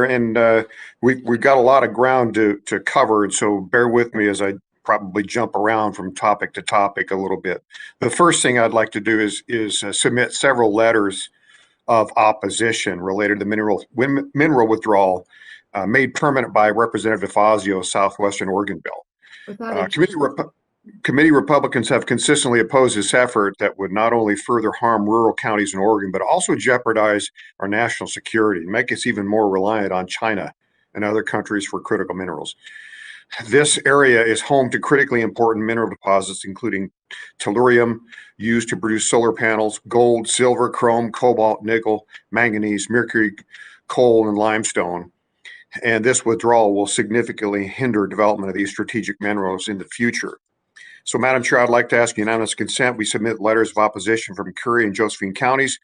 Chair, and we've got a lot of ground to cover, and so bear with me as I probably jump around from topic to topic a little bit. The first thing I'd like to do is submit several letters of opposition related to the mineral withdrawal made permanent by Representative Fazio's Southwestern Oregon bill. Without Committee Republicans have consistently opposed this effort that would not only further harm rural counties in Oregon, but also jeopardize our national security and make us even more reliant on China and other countries for critical minerals. This area is home to critically important mineral deposits, including tellurium used to produce solar panels, gold, silver, chrome, cobalt, nickel, manganese, mercury, coal, and limestone. And this withdrawal will significantly hinder development of these strategic minerals in the future. So, Madam Chair, I'd like to ask unanimous consent. We submit letters of opposition from Curry and Josephine counties,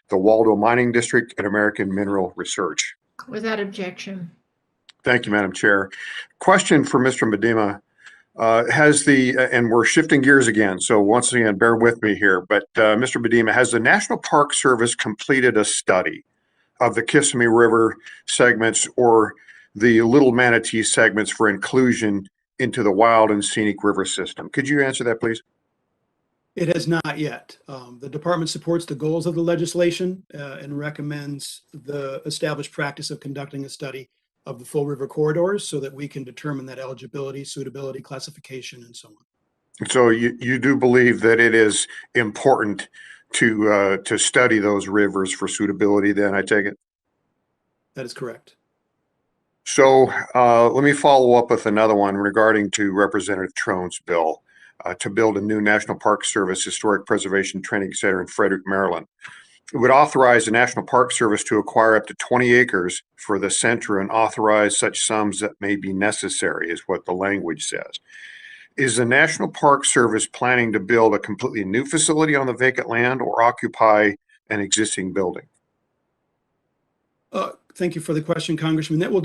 the Waldo Mining District, and American Mineral Research. Without objection. Thank you, Madam Chair. Question for Mr. Medema. And we're shifting gears again, so once again, bear with me here, but Mr. Medema, has the National Park Service completed a study of the Kissimmee River segments or the Little Manatee segments for inclusion into the wild and scenic river system? Could you answer that, please? It has not yet. The department supports the goals of the legislation and recommends the established practice of conducting a study of the full river corridors so that we can determine that eligibility, suitability, classification, and so on. So you do believe that it is important to study those rivers for suitability, then, I take it? That is correct. So let me follow up with another one regarding to Representative Trone's bill to build a new National Park Service Historic Preservation Training Center in Frederick, Maryland. It would authorize the National Park Service to acquire up to 20 acres for the center and authorize such sums that may be necessary, is what the language says. Is the National Park Service planning to build a completely new facility on the vacant land or occupy an existing building? Thank you for the question, Congressman. That will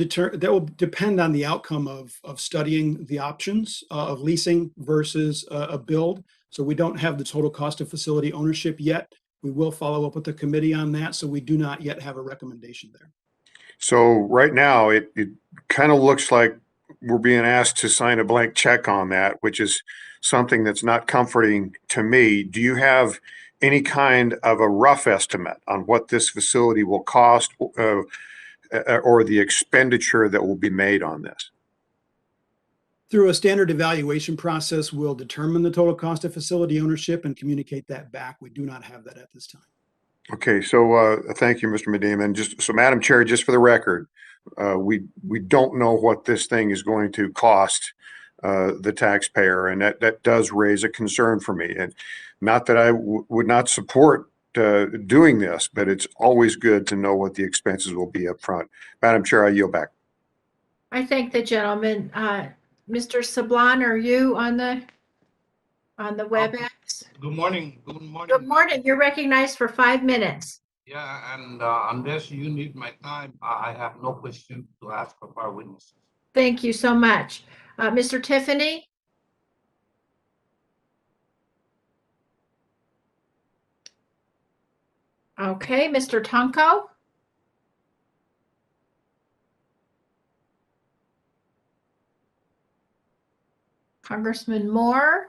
depend on the outcome of studying the options of leasing versus a build. So we don't have the total cost of facility ownership yet. We will follow up with the committee on that. So we do not yet have a recommendation there. So right now it kind of looks like we're being asked to sign a blank check on that, which is something that's not comforting to me. Do you have any kind of a rough estimate on what this facility will cost or the expenditure that will be made on this? Through a standard evaluation process, we'll determine the total cost of facility ownership and communicate that back. We do not have that at this time. Okay, so thank you, Mr. Medema. And just so, Madam Chair, just for the record, we don't know what this thing is going to cost the taxpayer, and that does raise a concern for me. And not that I would not support doing this, but it's always good to know what the expenses will be up front. Madam Chair, I yield back. I thank the gentleman. Mr. Sablon, are you on the WebEx? Good morning. Good morning. Good morning. You're recognized for 5 minutes. Yeah, and unless you need my time, I have no question to ask of our witnesses. Thank you so much. Mr. Tiffany? Okay, Mr. Tonko? Congressman Moore?